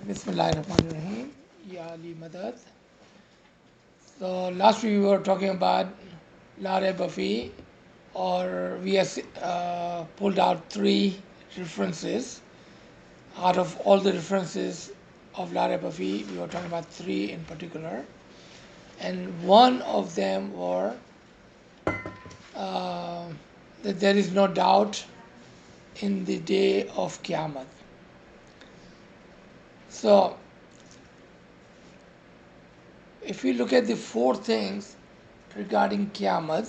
Bismillahirrahmanirrahim. Ya Ali Madad. So last week we were talking about Lare Buffy, or we have pulled out three references. Out of all the references of Lare Buffy, we were talking about three in particular. And one of them were uh, that there is no doubt in the day of Qiyamah. So if we look at the four things regarding Qiyamah,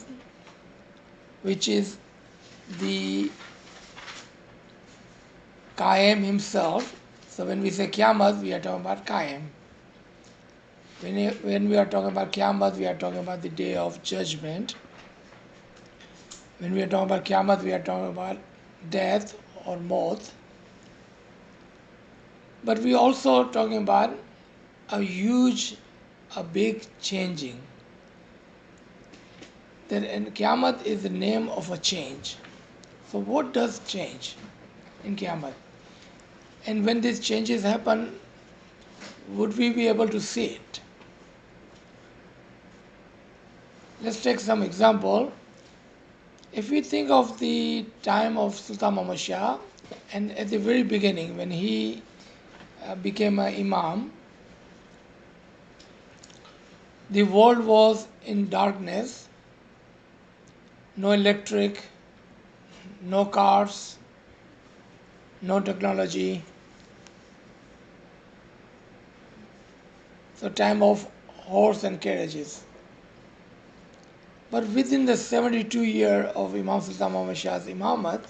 which is the Qaim himself. So when we say Qiyamah, we are talking about Qaim. When we are talking about Qiyamah, we are talking about the day of judgment. When we are talking about Qiyamah, we are talking about death or maut. But we are also talking about a big changing. And Qiyamah is the name of a change. So what does change in Qiyamah? And when these changes happen, would we be able to see it? Let's take some example. If we think of the time of Sultan Muhammad Shah, and at the very beginning when he became an imam, the world was in darkness, no electric, no cars, no technology. So time of horse and carriages. But within the 72 years of Imam Sultan Muhammad Shah's imamat,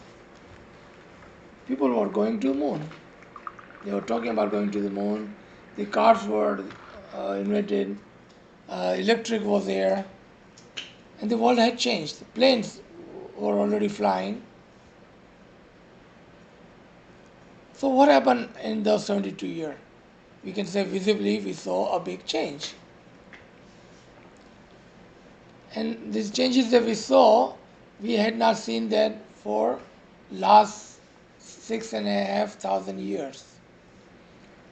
people were going to the moon. They were talking about going to the moon. The cars were invented. Electric was there. And the world had changed. The planes were already flying. So what happened in those 72 years? We can say visibly we saw a big change. And these changes that we saw, we had not seen that for last 6,500 years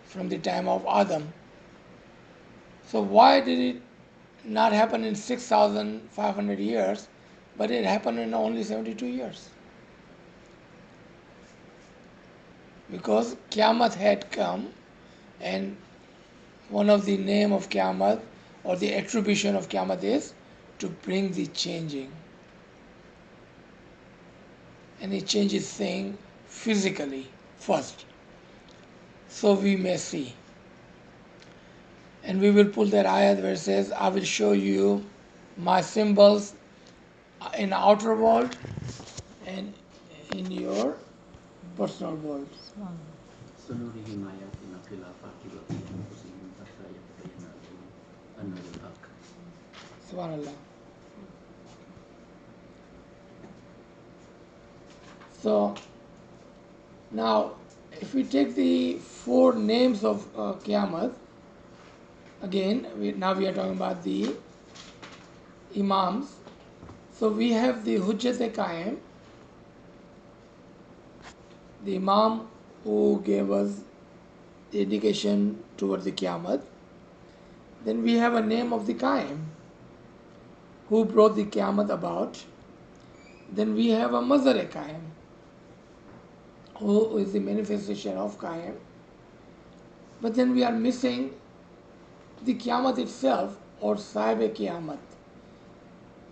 from the time of Adam. So why did it not happen in 6,500 years, but it happened in only 72 years? Because Qiyamah had come, and one of the name of Qiyamah or the attribution of Qiyamah is to bring the changing. And it changes thing physically first, so we may see. And we will pull that ayat where it says, I will show you my symbols in outer world and in your personal world. سنريهم آياتنا في الآفاق وفي أنفسهم حتى يتبين لهم أنه الحق. Subhanallah. So now if we take the four names of Qiyamah, again now we are talking about the Imams. So we have the Hujjat-e-Qaim, the Imam who gave us the indication towards the Qiyamah. Then we have a name of the Qaim who brought the Qiyamah about. Then we have a Mazar-e-Qaim who is the manifestation of Qaim. But then we are missing the Qiyamah itself, or Sahib-e-Qiyamah.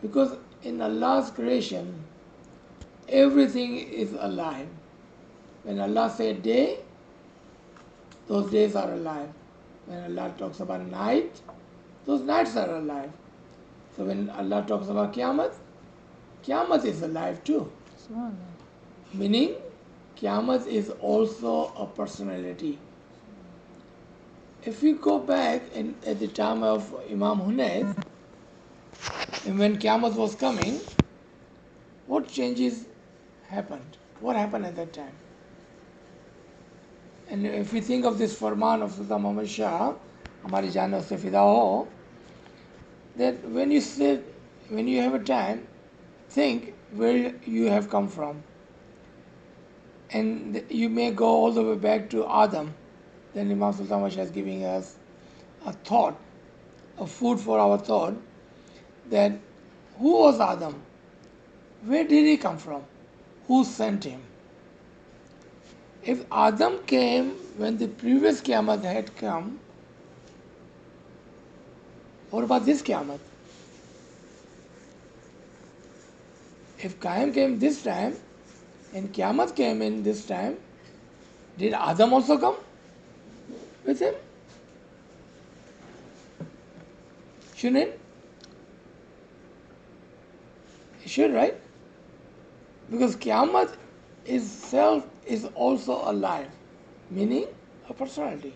Because in Allah's creation, everything is alive. When Allah said day, those days are alive. When Allah talks about night, those nights are alive. So when Allah talks about Qiyamah, Qiyamah is alive too. Meaning, Qiyamah is also a personality. If we go back at the time of Imam Hunayf, and when Qiyamah was coming, what changes happened? What happened at that time? And if we think of this Farman of Sultan Muhammad Shah, Hamari Jana se fida ho, that when you have a time, think where you have come from. And you may go all the way back to Adam. Then Imam Sultan Basha is giving us a thought, a food for our thought, that who was Adam? Where did he come from? Who sent him? If Adam came when the previous Qiyamah had come, what about this Qiyamah? If Qiyam came this time and Qiyamah came in this time, did Adam also come with him? Shouldn't it? It should, right? Because Qiyamah itself is also alive, meaning a personality.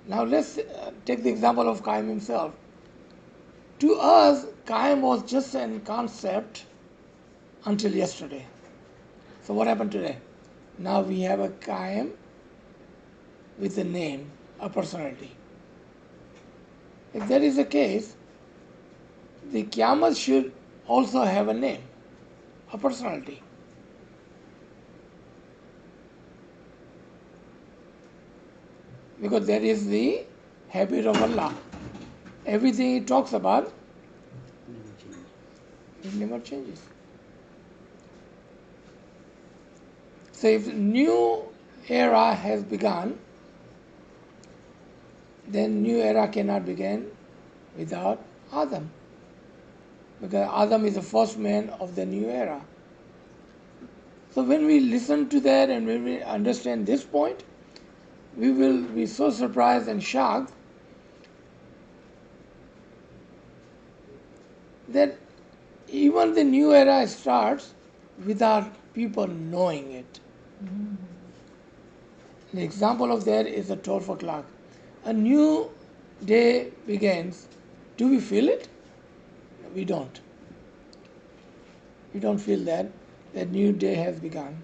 Now let's take the example of Qaim himself. To us, Qaim was just a concept until yesterday. So what happened today? Now we have a Qaim with a name, a personality. If that is the case, the Qiyamah should also have a name, a personality. Because that is the habit of Allah. Everything He talks about, it never changes. So if new era has begun, then new era cannot begin without Adam. Because Adam is the first man of the new era. So when we listen to that and when we understand this point, we will be so surprised and shocked that even the new era starts without people knowing it. The example of that is the 12 o'clock. A new day begins. Do we feel it? No, we don't. We don't feel that new day has begun.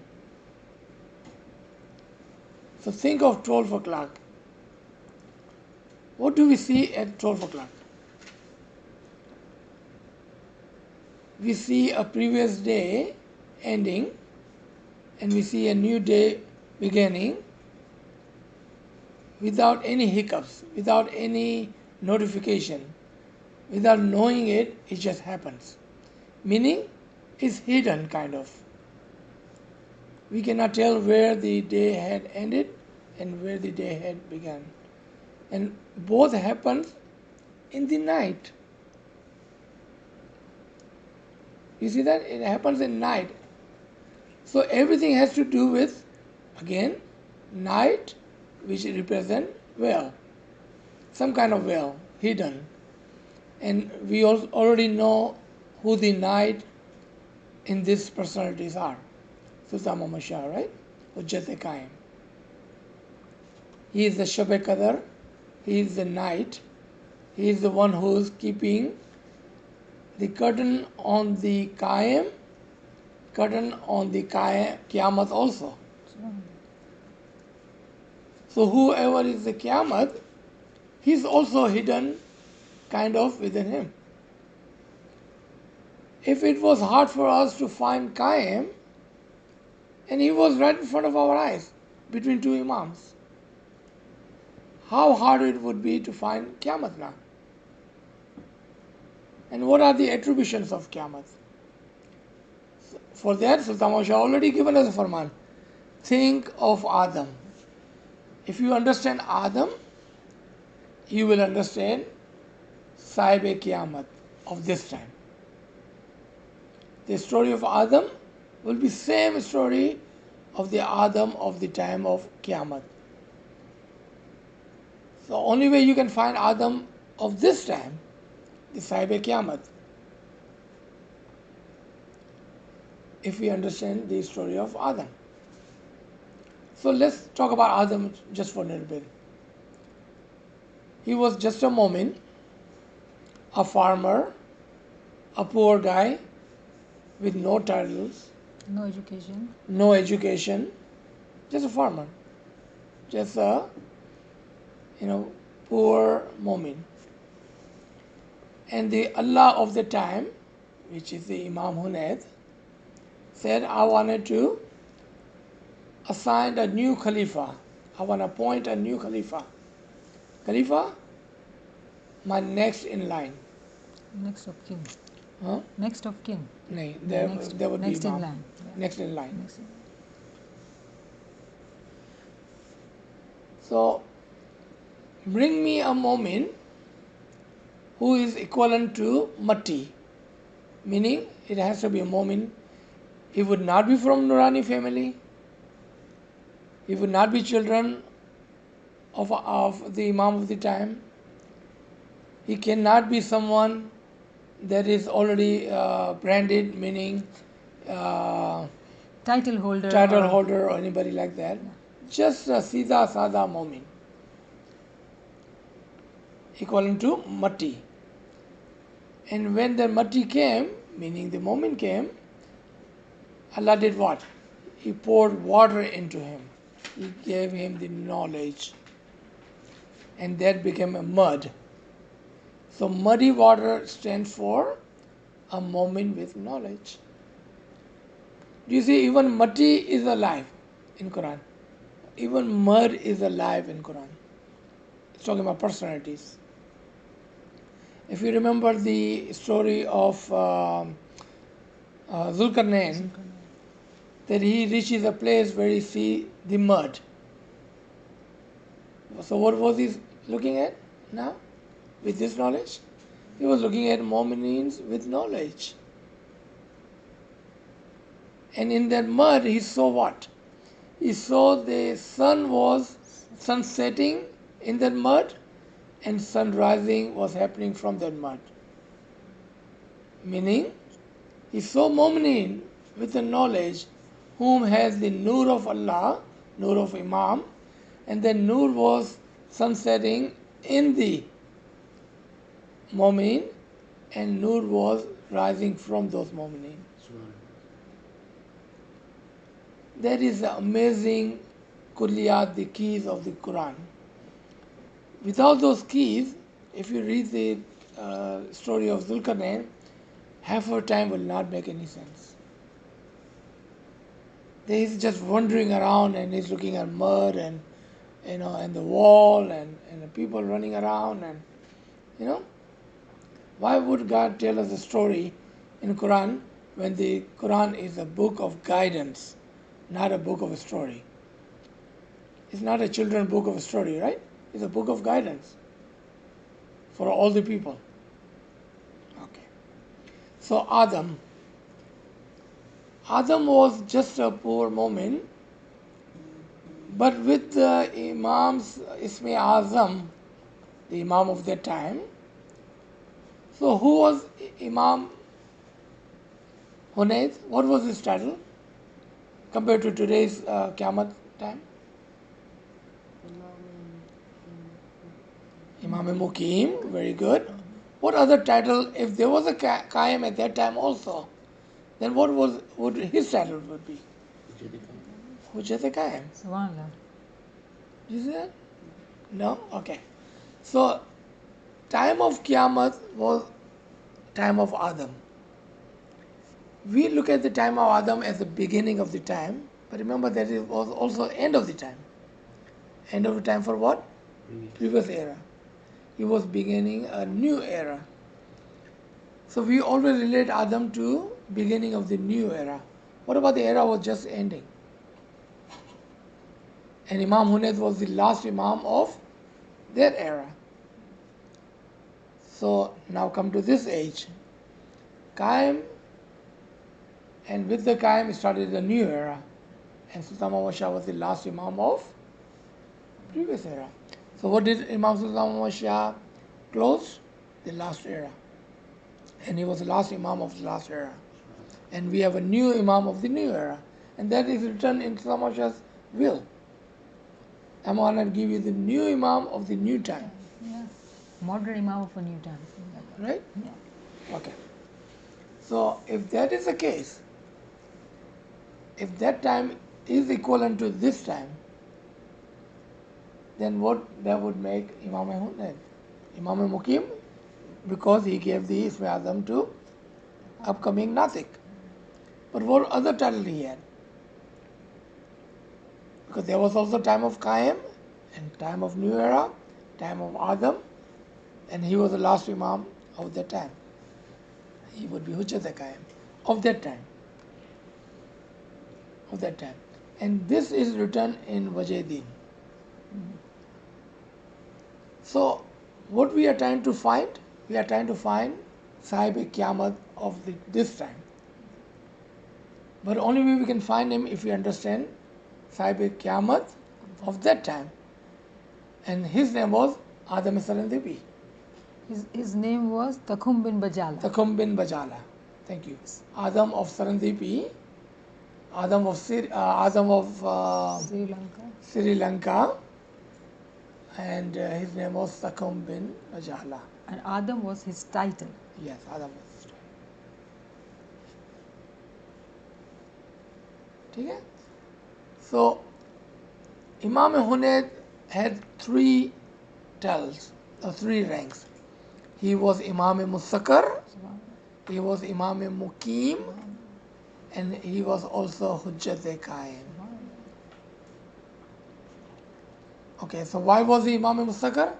So think of 12 o'clock. What do we see at 12 o'clock? We see a previous day ending and we see a new day beginning without any hiccups, without any notification, without knowing it, it just happens. Meaning, it's hidden kind of. We cannot tell where the day had ended and where the day had begun. And both happens in the night. You see that? It happens in night. So everything has to do with, again, night, which represent well. Some kind of well, hidden. And we already know who the night in these personalities are. Sultan Muhammad Shah, right? Hujjat-e-Qaim. He is the Shab-e-Qadr. He is the night. He is the one who is keeping the curtain on the Qaim, curtain on the Qiyamah also. So whoever is the Qiyamah, he is also hidden kind of within him. If it was hard for us to find Qaim, and he was right in front of our eyes, between two Imams, how hard it would be to find Qiyamah now? And what are the attributions of Qiyamah? For that, Sultan Muhammad Shah already given us a farman. Think of Adam. If you understand Adam, you will understand Sahib-e-Qiyamah of this time. The story of Adam will be same story of the Adam of the time of Qiyamah. The only way you can find Adam of this time is Sahib-e-Qiyamah. If we understand the story of Adam. So let's talk about Adam just for a little bit. He was just a mu'min, a farmer, a poor guy with no titles, no education, just a farmer, just a poor mu'min. And the Allah of the time, which is the Imam Hunayd, said, I wanted to assigned a new Khalifa. I want to appoint a new Khalifa. Khalifa, my next in line. Next of kin. Huh? Next of kin. No, Next, there would be next in Imam. line. Yeah. Next in line. Next in- So, bring me a Mu'min who is equivalent to Matti, meaning it has to be a Mu'min. He would not be from Nurani family. He would not be children of the Imam of the time. He cannot be someone that is already branded, meaning Title holder. title or- holder or anybody like that. Just a Sida Sada Mu'min, equivalent to Matti. And when the Matti came, meaning the Mu'min came, Allah did what? He poured water into him. He gave him the knowledge. And that became a mud. So muddy water stands for a Mu'min with knowledge. Do you see, even Matti is alive in Quran. Even mud is alive in Quran. It's talking about personalities. If you remember the story of Zulkarnain, that he reaches a place where he sees the mud. So what was he looking at now with this knowledge? He was looking at Mu'minins with knowledge. And in that mud he saw what? He saw the sun setting in that mud and sun rising was happening from that mud. Meaning, he saw Mu'minin with the knowledge whom has the Nur of Allah, Nur of Imam, and the Nur was sunsetting in the Mu'min and Nur was rising from those Mu'minin. That is the amazing kulliyat, the keys of the Quran. Without those keys, if you read the story of Zulkarnain, half of time will not make any sense. He's just wandering around and he's looking at mud and and the wall and the people running around and why would God tell us a story in Quran when the Quran is a book of guidance, not a book of a story? It's not a children's book of a story, right? It's a book of guidance for all the people. Okay. So Adam was just a poor moment, but with the Imam's Isme Azam, the Imam of that time. So who was Imam Hunayd? What was his title compared to today's Qiyamah time? Imam Muqim, very good. What other title, if there was a Qaim at that time also, then what would his title would be? Hujjat Qaim. Subhanallah. You see that? No? Okay. So, time of Qiyamah was time of Adam. We look at the time of Adam as the beginning of the time, but remember that it was also end of the time. End of the time for what? Previous era. He was beginning a new era. So we always relate Adam to beginning of the new era. What about the era was just ending? And Imam Hunayd was the last Imam of their era. So now come to this age. Qaim, and with the Qaim started the new era. And Sultan Muhammad Shah was the last Imam of previous era. So what did Imam Sultan Muhammad Shah close? The last era. And he was the last Imam of the last era. And we have a new Imam of the new era. And that is written in Sultan Muhammad Shah's will. I'm going to give you the new Imam of the new time. Yeah. Modern Imam of a new time. Right? Yeah. Okay. So if that is the case, if that time is equivalent to this time, then what that would make Imam Hunayd? Imam Muqim, because he gave the Isme Azam to upcoming Natik. But what other title he had? Because there was also time of Qaim and time of New Era, time of Adam, and he was the last Imam of that time. He would be Hujjat Qaim of that time. Of that time. And this is written in Wajahdin. So, what we are trying to find? We are trying to find Sahib-e-Qiyamah of this time. But only way we can find him if we understand Sahib-e-Qiyamah of that time. And his name was Adam Sarandibi. His name was Takhum bin Bajala. Takhum bin Bajala. Thank you. Adam of Sarandibi, Adam of Sri Lanka. Sri Lanka, and his name was Takhum bin Bajala. And Adam was his title. Yes, Adam was his title. Okay? So, Imam Hunayd had three titles, or three ranks. He was Imam Mustaqar, he was Imam Muqim, and he was also Hujjat Qaim. Okay, so why was he Imam Mustaqar?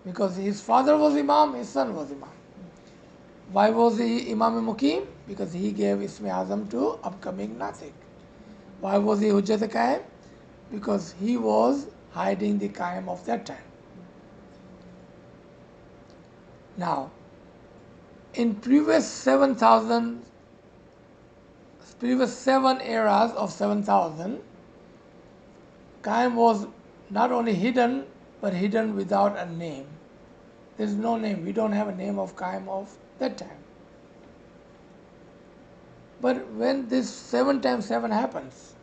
Because his father was Imam, his son was Imam. Why was he Imam Muqim? Because he gave Ismi Azam to upcoming Nasikh. Why was he Hujjat Qaim? Because he was hiding the Qaim of that time. Now, in previous 7 eras of 7,000, Qaim was not only hidden, but hidden without a name. There is no name. We don't have a name of Qaim of that time. But when this 7 times 7 happens,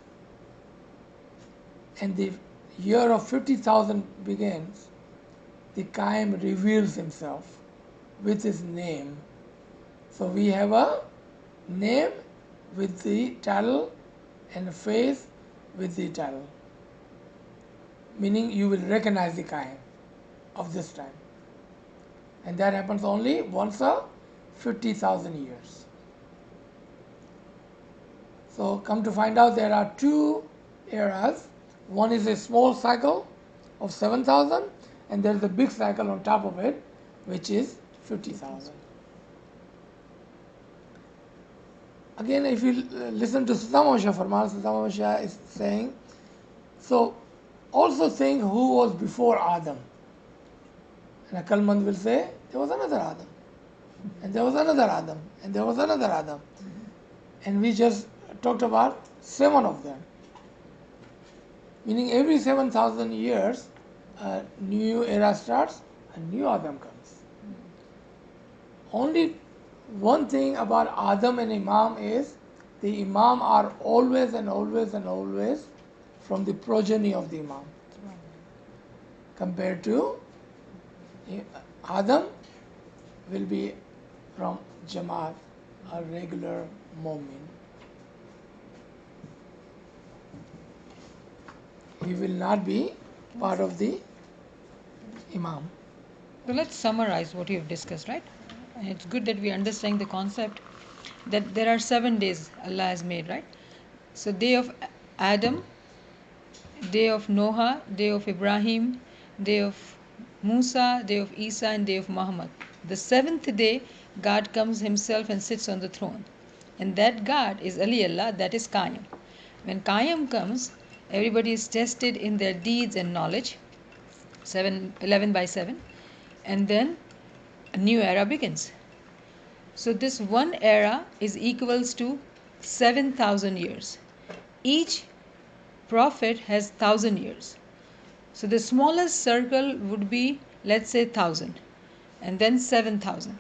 and the year of 50,000 begins, the Qaim reveals himself with his name. So we have a name with the title and a face with the title. Meaning you will recognize the Qaim of this time. And that happens only once a 50,000 years. So come to find out there are 2 eras. One is a small cycle of 7,000 and there is a big cycle on top of it which is 50,000. Again, if you listen to Sultan Shah Farman, Sultan Shah is saying, so also saying who was before Adam. And Akalmand will say, there was another Adam. And there was another Adam. And there was another Adam. And we just talked about 7 of them. Meaning every 7,000 years, a new era starts, a new Adam comes. Only one thing about Adam and Imam is the Imam are always and always and always from the progeny of the Imam. Compared to Adam will be from Jamaat, a regular Mu'min. He will not be part of the Imam. So let's summarize what you've discussed, right? And it's good that we understand the concept that there are 7 days Allah has made, right? So day of Adam, day of Noah, day of Ibrahim, day of Musa, day of Isa, and day of Muhammad. The 7th day, God comes himself and sits on the throne. And that God is Ali Allah, that is Qayyum. When Qayyum comes, everybody is tested in their deeds and knowledge, 11 by 7, and then a new era begins. So this one era is equals to 7,000 years. Each prophet has 1,000 years. So the smallest circle would be, let's say, 1,000, and then 7,000.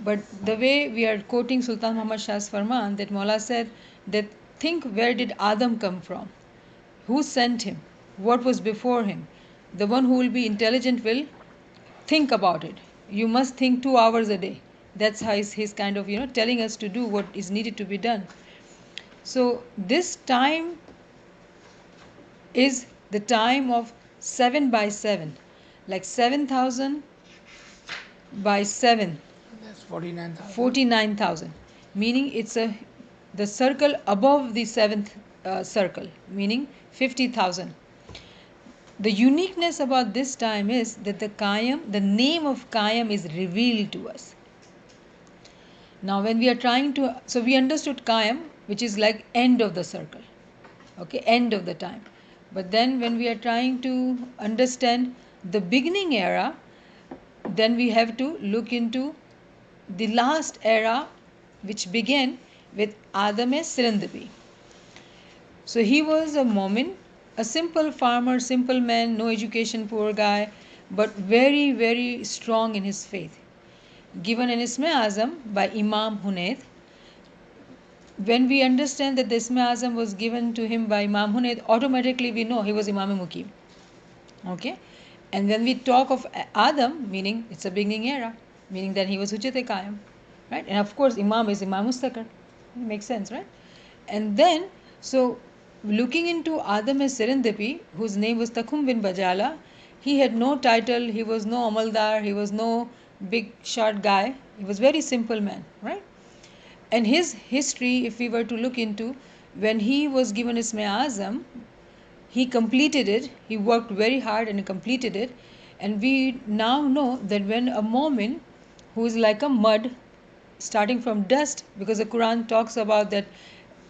But the way we are quoting Sultan Muhammad Shah's Farman, that Maula said that think, where did Adam come from? Who sent him? What was before him? The one who will be intelligent will think about it. You must think 2 hours a day. That's how he's kind of, telling us to do what is needed to be done. So this time is the time of 7 by 7. Like 7,000 by 7. That's 49,000. 49,000. Meaning it's the circle above the 7th circle, meaning 50,000. The uniqueness about this time is that the name of Kayam is revealed to us. Now when we are trying to, so we understood Kayam, which is like end of the circle, okay, end of the time. But then when we are trying to understand the beginning era, then we have to look into the last era, which began with Adam Sirandabi. So he was a Momin, a simple farmer, simple man, no education, poor guy, but very, very strong in his faith. Given an Isme Azam by Imam Hunayd. When we understand that the Isme Azam was given to him by Imam Hunayd, automatically we know he was Imam Muqim. Okay? And when we talk of Adam, meaning it's a beginning era, meaning that he was Hujjat-e Qaim. Right? And of course, Imam is Imam Mustaqar. Makes sense, right? And then, so looking into Adam Sirandabi, whose name was Takum bin Bajala, he had no title, he was no Amaldar, he was no big short guy, he was very simple man, right? And his history, if we were to look into, when he was given Isme Azam, he completed it, he worked very hard and completed it. And we now know that when a Momin, who is like a mud, starting from dust, because the Quran talks about that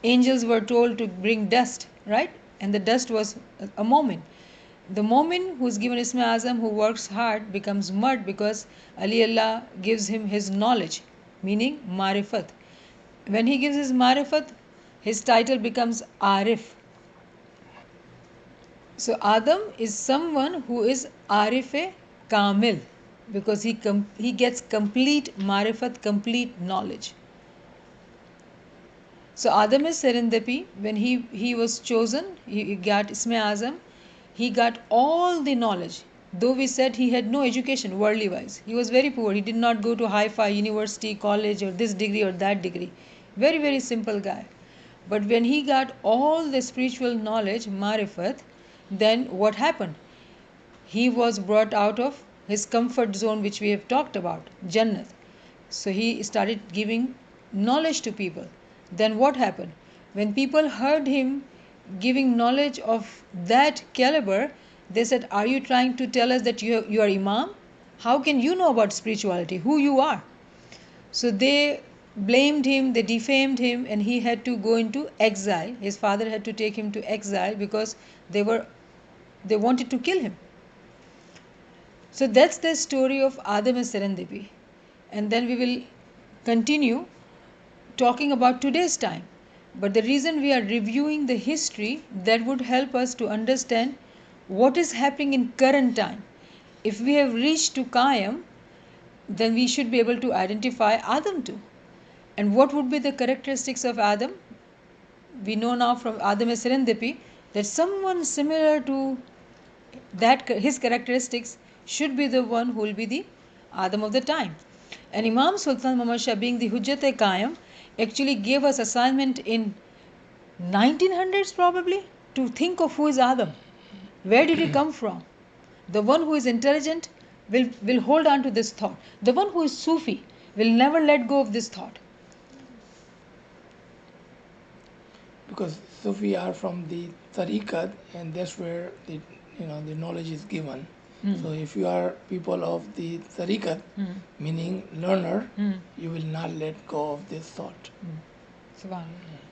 angels were told to bring dust, right? And the dust was a Momin. The Momin who is given Isme Azam, who works hard, becomes mud because Ali Allah gives him his knowledge, meaning Marifat. When he gives his Marifat, his title becomes Arif. So Adam is someone who is Arife Kamil because he gets complete Marifat, complete knowledge. So Adam is Sirandabi, when he was chosen, he got Isme Azam, he got all the knowledge. Though we said he had no education worldly wise, he was very poor, he did not go to hi-fi university, college, or this degree or that degree. Very, very simple guy. But when he got all the spiritual knowledge, Marifat, then what happened? He was brought out of his comfort zone, which we have talked about, Jannat. So he started giving knowledge to people. Then what happened? When people heard him giving knowledge of that caliber, they said, are you trying to tell us that you are Imam? How can you know about spirituality? Who you are? So they blamed him, they defamed him, and he had to go into exile. His father had to take him to exile because they wanted to kill him. So that's the story of Adam and Sirandabi. And then we will continue talking about today's time. But the reason we are reviewing the history, that would help us to understand what is happening in current time. If we have reached to Kayam, then we should be able to identify Adam too. And what would be the characteristics of Adam? We know now from Adam and Sirandabi that someone similar to that, his characteristics, should be the one who will be the Adam of the time. And Imam Sultan Muhammad Shah, being the Hujjat-e-Qaim, actually gave us assignment in 1900s probably to think of who is Adam. Where did he come from? The one who is intelligent will hold on to this thought. The one who is Sufi will never let go of this thought. Because Sufi are from the tariqat, and that's where the knowledge is given. So if you are people of the tariqat, meaning learner, you will not let go of this thought. Subhanallah.